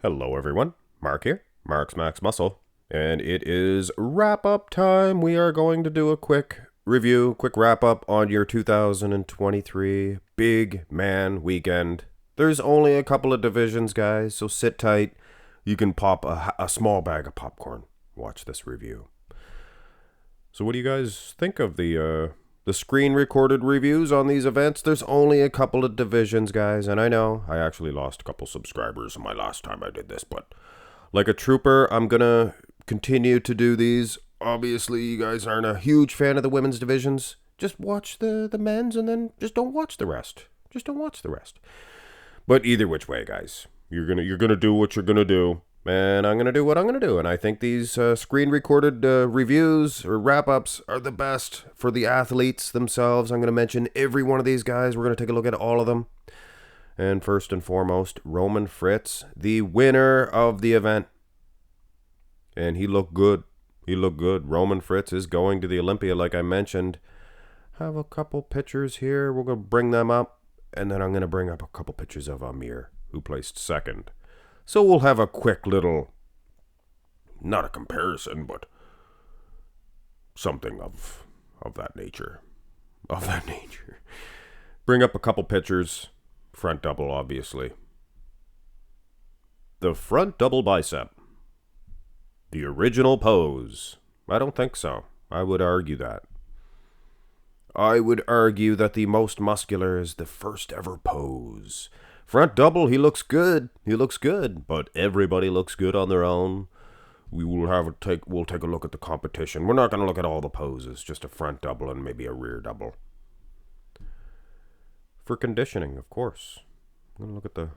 Hello everyone, Mark here, Mark's Max Muscle, and it is wrap-up time. We are going to do a quick review, quick wrap-up on your 2023 Big Man Weekend. There's only a couple of divisions, guys, so sit tight. You can pop a small bag of popcorn. Watch this review. So what do you guys think of the screen-recorded reviews on these events? There's only a couple of divisions, guys, and I know I actually lost a couple subscribers my last time I did this, but like a trooper, I'm gonna continue to do these. Obviously, you guys aren't a huge fan of the women's divisions. Just watch the men's and then just don't watch the rest. Just don't watch the rest. But either which way, guys, you're gonna do what you're gonna do. And I'm going to do what I'm going to do. And I think these screen-recorded reviews or wrap-ups are the best for the athletes themselves. I'm going to mention every one of these guys. We're going to take a look at all of them. And first and foremost, Roman Fritz, the winner of the event. And he looked good. He looked good. Roman Fritz is going to the Olympia, like I mentioned. Have a couple pictures here. We're going to bring them up. And then I'm going to bring up a couple pictures of Amir, who placed second. So we'll have a quick little, not a comparison, but something of that nature. Of that nature. Bring up a couple pictures. Front double, obviously. The front double bicep. The original pose. I don't think so. I would argue that. I would argue that the most muscular is the first ever pose. Front double, he looks good. He looks good, but everybody looks good on their own. We'll take a look at the competition. We're not going to look at all the poses, just a front double and maybe a rear double. For conditioning, of course. I'm going to look at the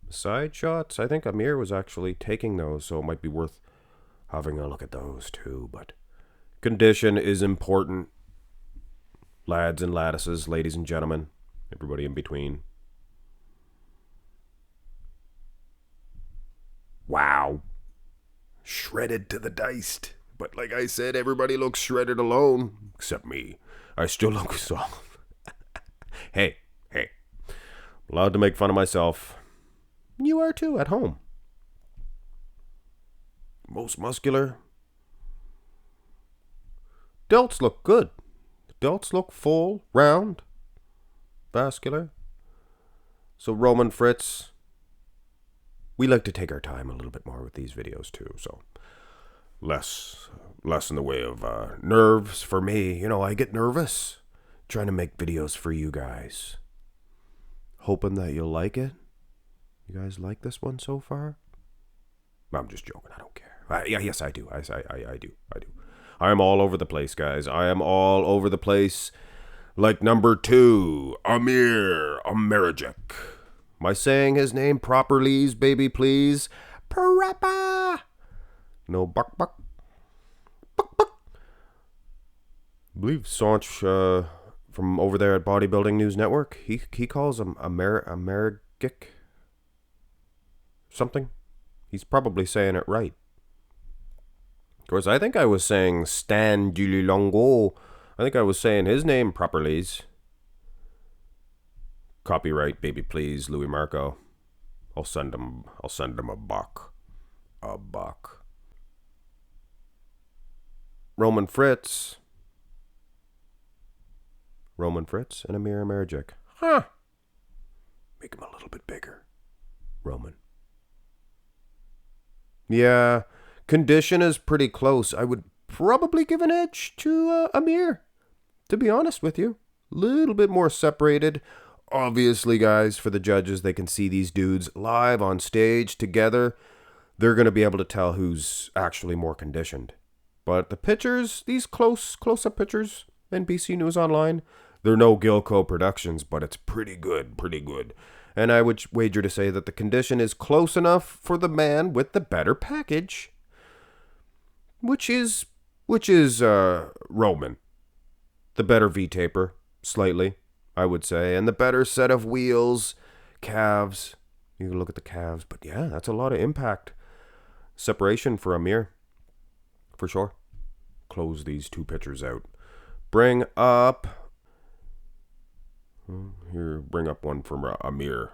side shots. I think Amir was actually taking those, so it might be worth having a look at those too. But condition is important. Lads and laddises, ladies and gentlemen, everybody in between. Wow. Shredded to the diced. But like I said, everybody looks shredded alone. Except me. I still look soft. Hey. Allowed to make fun of myself. You are too, at home. Most muscular. Delts look good. Delts look full, round, vascular. So Roman Fritz... We like to take our time a little bit more with these videos too, so less in the way of nerves for me. You know, I get nervous trying to make videos for you guys. Hoping that you'll like it. You guys like this one so far? I'm just joking. I don't care. Yes, I do. I do. I am all over the place, guys. I am all over the place. Like number 2, Amir Amira. Am I saying his name properly, baby, please? Parappa! No buck. Buck. I believe Sanch from over there at Bodybuilding News Network, he calls him Amerigic something. He's probably saying it right. Of course, I think I was saying Stan Dulilongo. I think I was saying his name properly. Copyright, baby, please, Louis Marco. I'll send him a buck. A buck. Roman Fritz and Amir Amira. Huh. Make him a little bit bigger. Roman. Yeah, condition is pretty close. I would probably give an edge to Amir, to be honest with you. Little bit more separated. Obviously, guys, for the judges, they can see these dudes live on stage together. They're going to be able to tell who's actually more conditioned. But the pictures, these close-up pictures, NBC News Online, they're no Gilco productions, but it's pretty good. And I would wager to say that the condition is close enough for the man with the better package, which is Roman. The better V-taper, slightly. I would say, and the better set of wheels, calves. You can look at the calves, but yeah, that's a lot of impact. Separation for Amir, for sure. Close these two pictures out. Bring up one from Amir.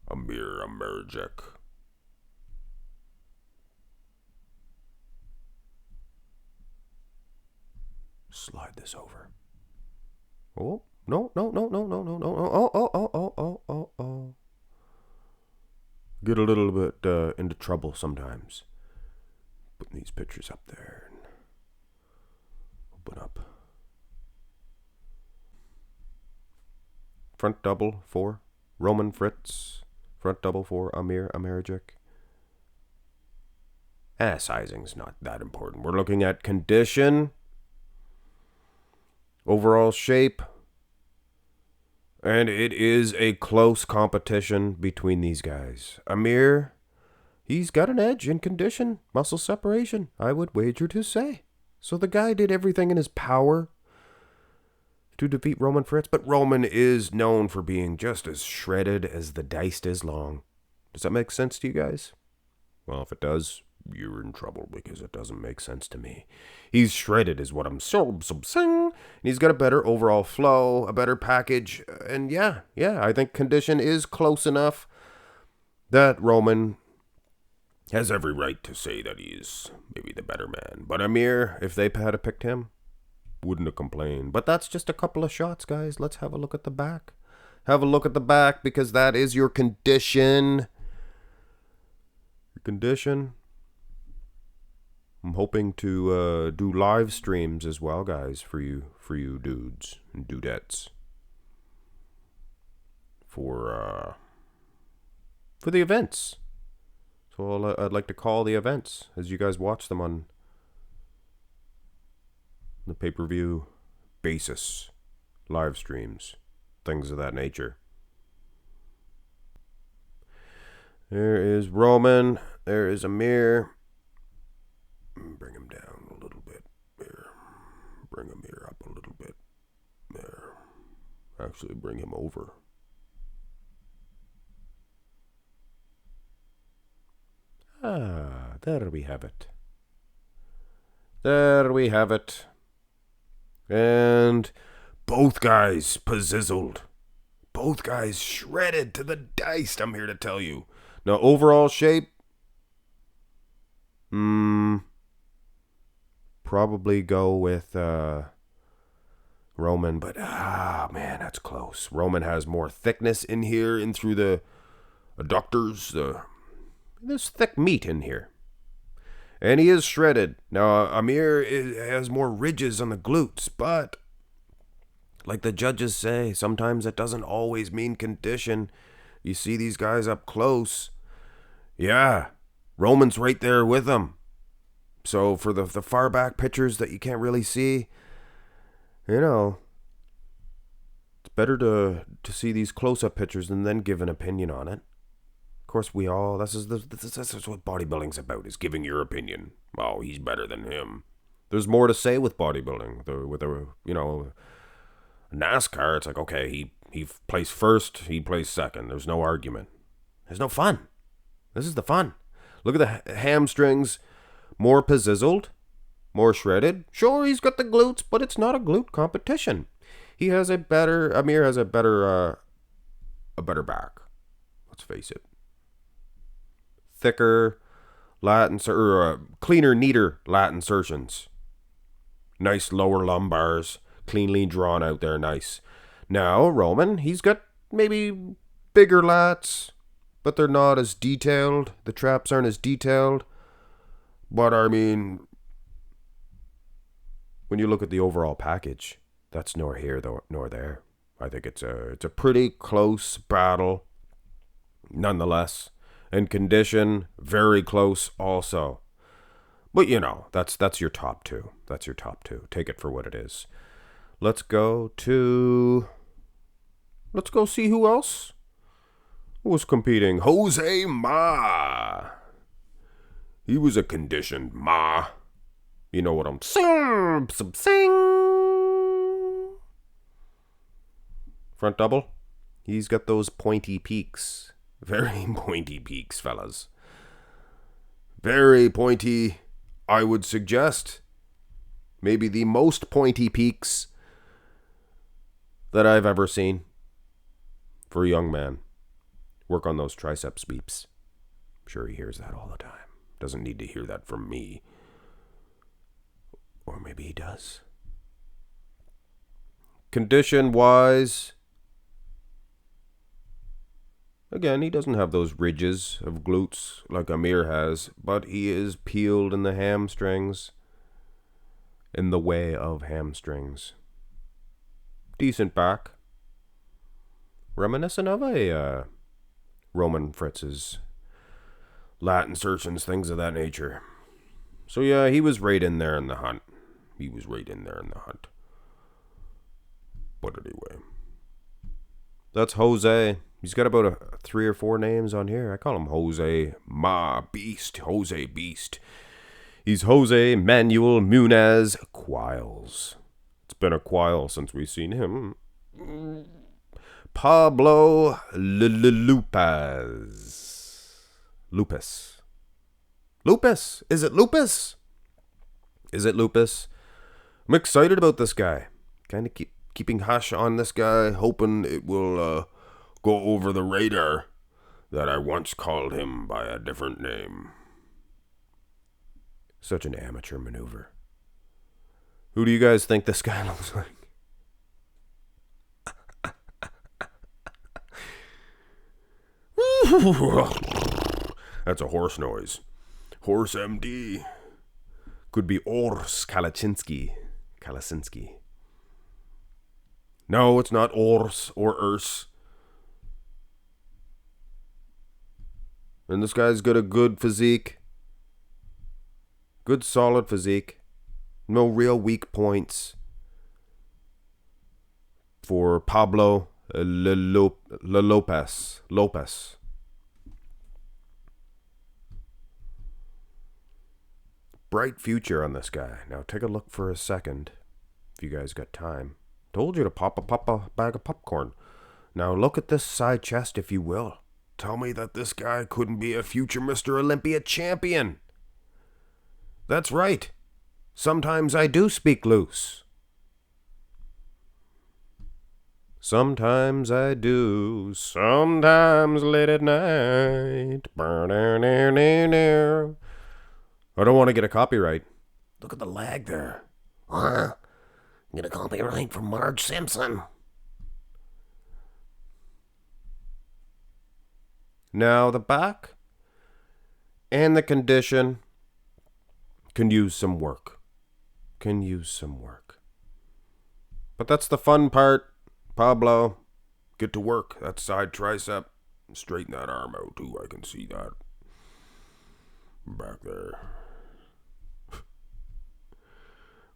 Amir Amira. Slide this over. Oh, no. Oh. Get a little bit into trouble sometimes. Putting these pictures up there. And open up. Front double for Roman Fritz. Front double for Amir Amira. Sizing's not that important. We're looking at condition, overall shape, and it is a close competition between these guys. Amir, he's got an edge in condition, muscle separation, I would wager to say. So the guy did everything in his power to defeat Roman Fritz, but Roman is known for being just as shredded as the dice is long. Does that make sense to you guys? Well, if it does, you're in trouble because it doesn't make sense to me. He's shredded is what I'm saying. And he's got a better overall flow, a better package. And yeah, I think condition is close enough that Roman has every right to say that he's maybe the better man. But Amir, if they had picked him, wouldn't have complained. But that's just a couple of shots, guys. Let's have a look at the back. Have a look at the back because that is your condition. Your condition. I'm hoping to do live streams as well, guys, for you dudes and dudettes. For the events. So I'd like to call the events as you guys watch them on the pay-per-view basis, live streams, things of that nature. There is Roman. There is Amir. Bring him down a little bit. There. Bring Amir up a little bit. There. Actually, bring him over. There we have it. There we have it. And both guys pizzizzled. Both guys shredded to the dice, I'm here to tell you. Now, overall shape, probably go with Roman, but man, that's close. Roman has more thickness in here, in through the adductors. There's thick meat in here. And he is shredded. Now, Amir has more ridges on the glutes, but like the judges say, sometimes it doesn't always mean condition. You see these guys up close. Yeah, Roman's right there with them. So for the far back pictures that you can't really see, it's better to see these close-up pictures and then give an opinion on it. Of course, this is what bodybuilding's about, is giving your opinion. Oh, he's better than him. There's more to say with bodybuilding. NASCAR, it's like, okay, he placed first, he placed second. There's no argument. There's no fun. This is the fun. Look at the hamstrings, more pizzizzled, more shredded. Sure, he's got the glutes, but it's not a glute competition. Amir has a better back. Let's face it. Thicker cleaner, neater lat insertions. Nice lower lumbars, cleanly drawn out there, nice. Now, Roman, he's got maybe bigger lats, but they're not as detailed. The traps aren't as detailed. But I mean, when you look at the overall package, that's nor here nor there. I think it's a pretty close battle, nonetheless. And condition, very close also. But that's your top two. That's your top two. Take it for what it is. Let's go see who else was competing. Jose Ma. He was a conditioned Ma. You know what I'm saying? Front double. He's got those pointy peaks. Very pointy peaks, fellas. Very pointy, I would suggest. Maybe the most pointy peaks that I've ever seen for a young man. Work on those triceps beeps. I'm sure he hears that all the time. Doesn't need to hear that from me. Or maybe he does. Condition-wise, again, he doesn't have those ridges of glutes like Amir has, but he is peeled in the hamstrings, in the way of hamstrings. Decent back. Reminiscent of a Roman Fritz's lat insertions, things of that nature. So yeah, he was right in there in the hunt. But anyway, that's Jose. He's got about 3 or 4 names on here. I call him Jose Beast. Jose Beast. He's Jose Manuel Munez Quiles. It's been a while since we've seen him. Pablo Lopez. Lupus. Is it Lupus? I'm excited about this guy. Kind of keeping hush on this guy, hoping it will go over the radar that I once called him by a different name. Such an amateur maneuver. Who do you guys think this guy looks like? That's a horse noise. Horse MD. Could be Ors Kalasinski. No, it's not Ors or Urs. And this guy's got a good physique. Good solid physique. No real weak points for Pablo Lopez. Bright future on this guy. Now take a look for a second, if you guys got time. Told you to pop a bag of popcorn. Now look at this side chest, if you will. Tell me that this guy couldn't be a future Mr. Olympia champion. That's right. Sometimes I do speak loose. Sometimes I do. Sometimes late at night. I don't want to get a copyright. Look at the lag there. Get a copyright from Marge Simpson. Now the back and the condition can use some work. But that's the fun part, Pablo. Get to work. That side tricep. Straighten that arm out too. I can see that. Back there.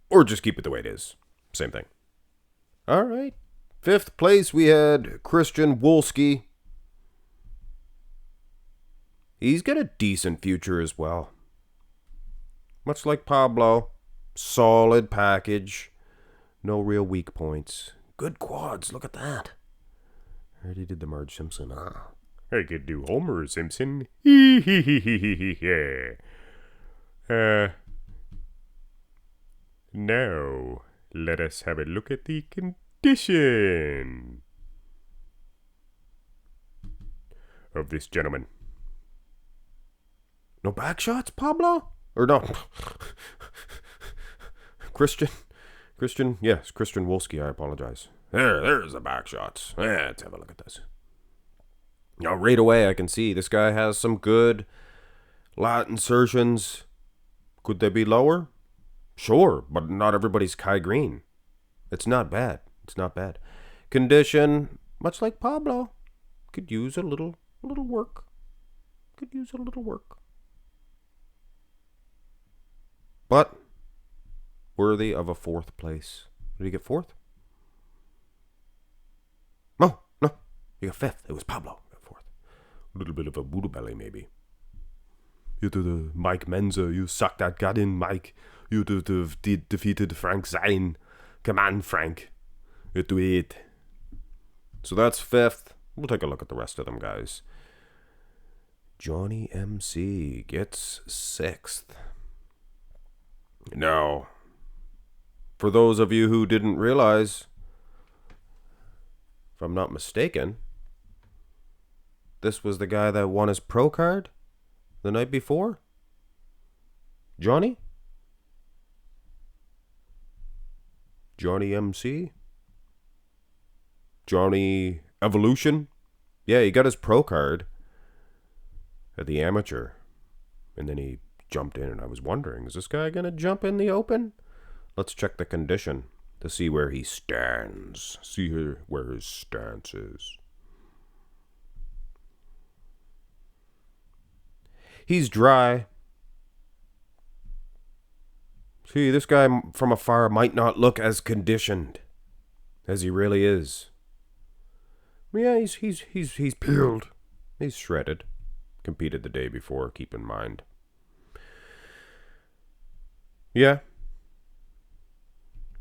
Or just keep it the way it is. Same thing. All right. 5th place, we had Christian Wolski. He's got a decent future as well. Much like Pablo. Solid package. No real weak points. Good quads. Look at that. I already did the Marge Simpson. I could do Homer Simpson. Yeah. Now, let us have a look at the condition of this gentleman. No back shots, Pablo? Or no? Christian, yes, Christian Wolski, I apologize. There's the back shots. Let's have a look at this. Now, right away, I can see this guy has some good lat insertions. Could they be lower? Sure, but not everybody's Kai Green. It's not bad. Condition, much like Pablo, could use a little work. But worthy of a 4th place. Did he get 4th? No, he got 5th. It was Pablo who got 4th. A little bit of a Buddha belly, maybe. You did the Mike Menzer. You sucked that gut in, Mike. You defeated Frank Zane. Come on, Frank. You do it. So that's 5th. We'll take a look at the rest of them, guys. Johnny MC gets 6th. Now, for those of you who didn't realize, if I'm not mistaken, this was the guy that won his pro card the night before? Johnny? Johnny MC? Johnny Evolution? Yeah, he got his pro card at the amateur. And then he jumped in, and I was wondering, is this guy going to jump in the open? Let's check the condition to see where he stands. See here where his stance is. He's dry. See, this guy from afar might not look as conditioned as he really is. Yeah, he's peeled. He's shredded. Competed the day before, keep in mind. Yeah.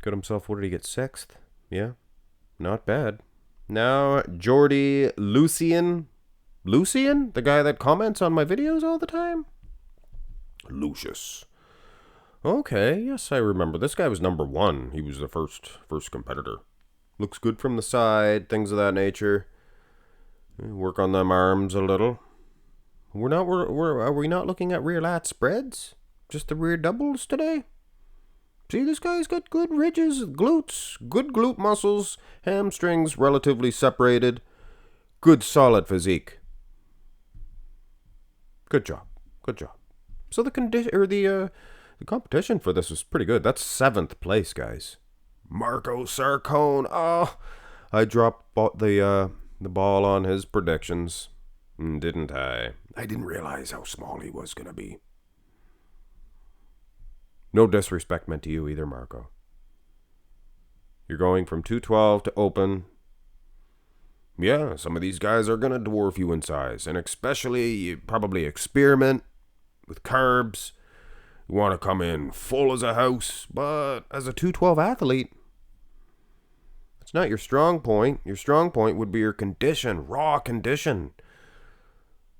Got himself, what did he get, 6th? Yeah. Not bad. Now, Jordy Lucian. Lucian? The guy that comments on my videos all the time? Lucius. Okay, yes, I remember. This guy was number 1. He was the first competitor. Looks good from the side, things of that nature. Work on them arms a little. Are we not looking at rear lat spreads? Just the rear doubles today? See, this guy's got good ridges, glutes, good glute muscles, hamstrings relatively separated, good solid physique. Good job. So the competition for this was pretty good. That's 7th place, guys. Marco Sarcone. Oh, I dropped the ball on his predictions, didn't I? I didn't realize how small he was going to be. No disrespect meant to you either, Marco. You're going from 212 to open. Yeah, some of these guys are going to dwarf you in size. And especially, you probably experiment with carbs. You want to come in full as a house. But as a 212 athlete, it's not your strong point. Your strong point would be your condition, raw condition.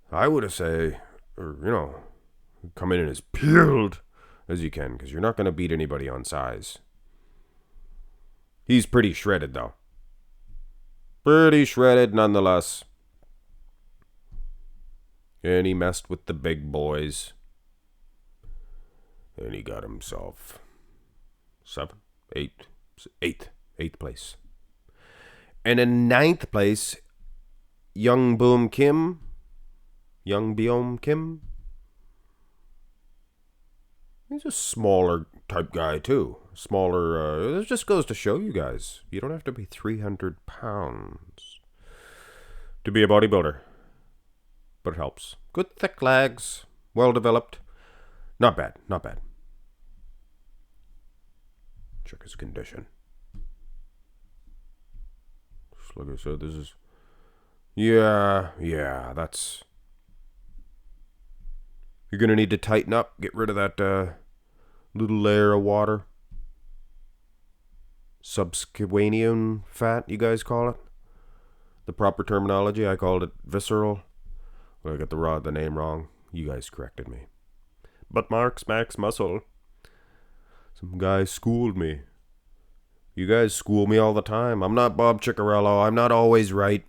I would have say, come in as peeled as you can, because you're not going to beat anybody on size. He's pretty shredded, though. Pretty shredded, nonetheless. And he messed with the big boys. And he got himself 8th place. And in 9th place, Young Beom Kim. He's a smaller type guy, too. Smaller, it just goes to show you guys, you don't have to be 300 pounds to be a bodybuilder. But it helps. Good thick legs, well developed. Not bad. Check his condition. Just like I said, this is... Yeah, that's... You're going to need to tighten up, get rid of that little layer of water. Subsquanium fat, you guys call it. The proper terminology, I called it visceral. Well, I got the name wrong. You guys corrected me. But Mark's max muscle. Some guys schooled me. You guys school me all the time. I'm not Bob Ciccarello. I'm not always right.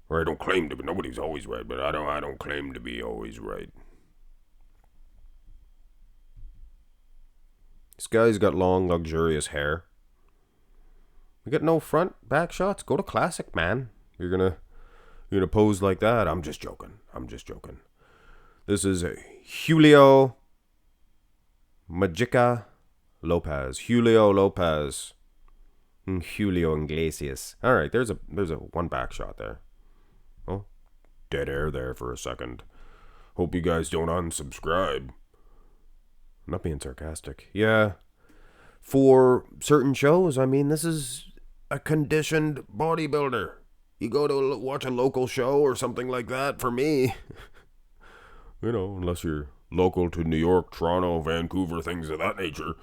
Or I don't claim to be. Nobody's always right, but I don't claim to be always right. This guy's got long, luxurious hair. We got no front, back shots. Go to classic, man. You're gonna pose like that. I'm just joking. This is Julio Lopez. Julio Iglesias. All right, there's a one back shot there. Oh, dead air there for a second. Hope you guys don't unsubscribe. I'm not being sarcastic. Yeah. For certain shows, I mean, this is a conditioned bodybuilder. You go to watch a local show or something like that, for me. Unless you're local to New York, Toronto, Vancouver, things of that nature.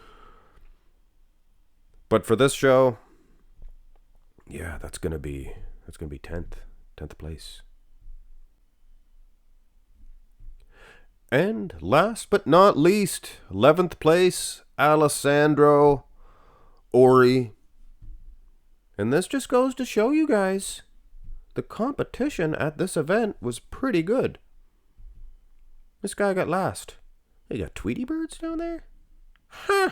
But for this show, yeah, that's gonna be 10th place. And last but not least, 11th place, Alessandro Ori. And this just goes to show you guys, the competition at this event was pretty good. This guy got last. They got Tweety birds down there? Huh.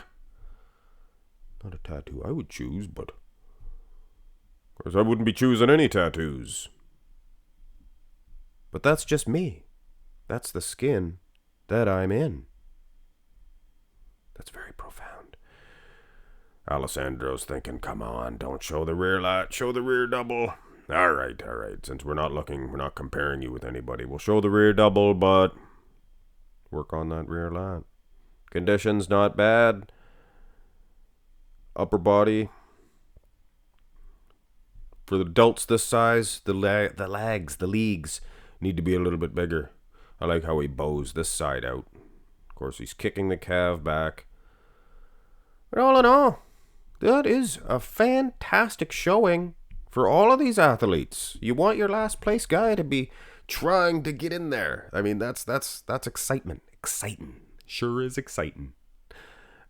Not a tattoo I would choose, but of course I wouldn't be choosing any tattoos. But that's just me. That's the skin that I'm in. That's very profound. Alessandro's thinking, come on, don't show the rear light, show the rear double. All right. Since we're not comparing you with anybody, we'll show the rear double, but work on that rear light. Conditions not bad. Upper body. For the adults this size, the legs need to be a little bit bigger. I like how he bows this side out. Of course, he's kicking the calf back. But all in all, that is a fantastic showing for all of these athletes. You want your last place guy to be trying to get in there. I mean, that's excitement. Exciting. Sure is exciting.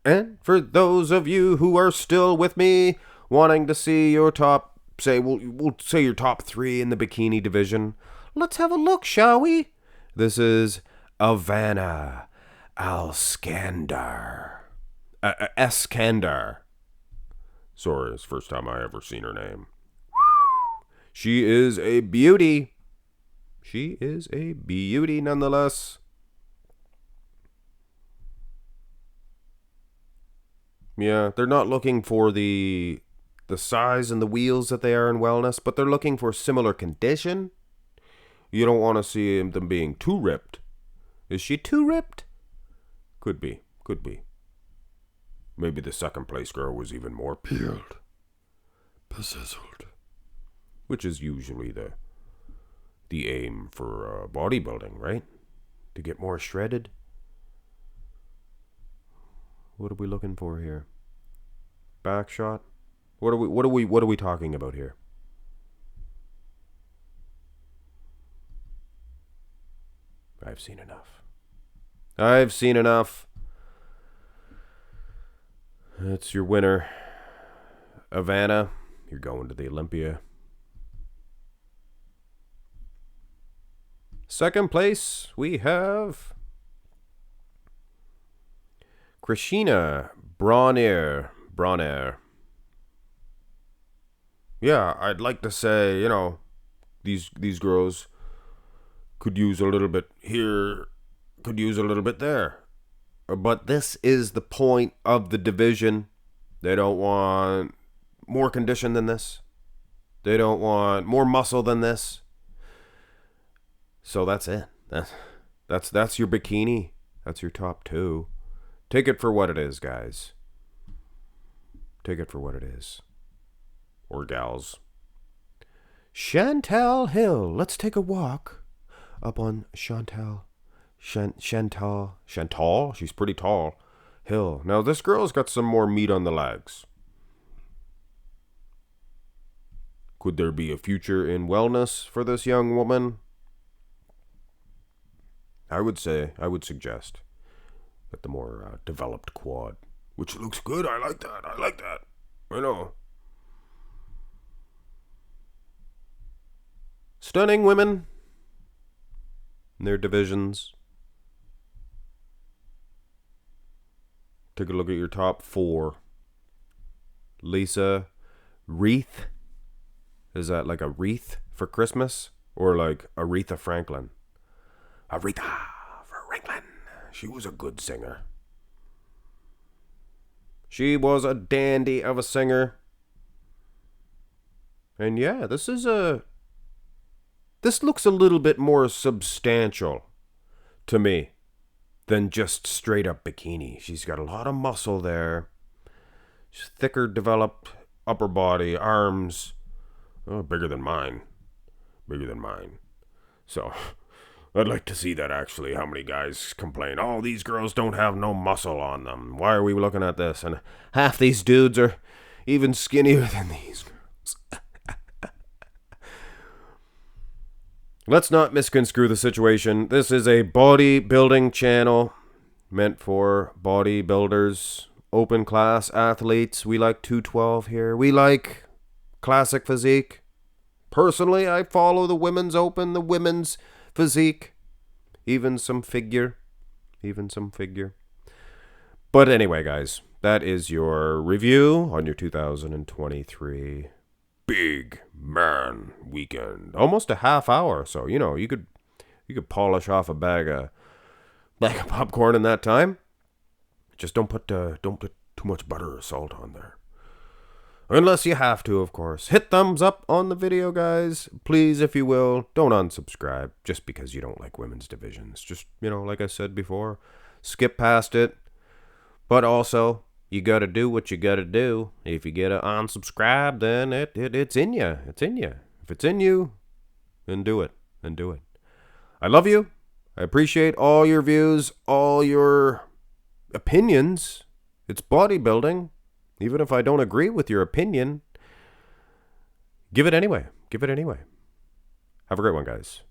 And for those of you who are still with me, wanting to see your top, we'll say your top 3 in the bikini division, let's have a look, shall we? This is Avana AlSkandar. AlSkandar. Sorry, it's the first time I ever seen her name. She is a beauty. She is a beauty nonetheless. Yeah, they're not looking for the size and the wheels that they are in wellness, but they're looking for similar condition. You don't want to see them being too ripped. Is she too ripped? Could be. Maybe the second place girl was even more peeled, bezizzled, which is usually the aim for bodybuilding, right? To get more shredded. What are we looking for here? Back shot? What are we talking about here? I've seen enough. It's your winner, Avana. You're going to the Olympia. Second place, we have Christina Bronair. Yeah, I'd like to say, these girls could use a little bit here, could use a little bit there. But this is the point of the division. They don't want more condition than this. They don't want more muscle than this. So that's it. That's your bikini. That's your top 2. Take it for what it is, guys. Take it for what it is. Or gals. Chantal Hill. Let's take a walk up on Chantal. Chantal, she's pretty tall. Hill. Now this girl's got some more meat on the legs. Could there be a future in wellness for this young woman? I would suggest that the more developed quad, which looks good. I like that. I know. Stunning women in their divisions. Take a look at your top 4. Lisa Wreath. Is that like a wreath for Christmas? Or like Aretha Franklin? Aretha Franklin. She was a good singer. She was a dandy of a singer. And yeah, this looks a little bit more substantial to me than just straight up bikini. She's got a lot of muscle there. She's thicker developed upper body, arms. Oh, bigger than mine. So, I'd like to see that actually. How many guys complain, oh, these girls don't have no muscle on them. Why are we looking at this? And half these dudes are even skinnier than these girls. Let's not misconstrue the situation. This is a bodybuilding channel meant for bodybuilders, open class athletes. We like 212 here. We like classic physique. Personally, I follow the women's open, the women's physique. Even some figure. But anyway, guys, that is your review on your 2023 Big Man Weekend. Almost a half hour, so, you could polish off a bag of popcorn in that time. Just don't put too much butter or salt on there. Unless you have to, of course. Hit thumbs up on the video, guys. Please, if you will, don't unsubscribe just because you don't like women's divisions. Just, like I said before, skip past it. But also, you got to do what you got to do. If you get to unsubscribe, then it's in you. It's in you. If it's in you, then do it. I love you. I appreciate all your views, all your opinions. It's bodybuilding. Even if I don't agree with your opinion, give it anyway. Have a great one, guys.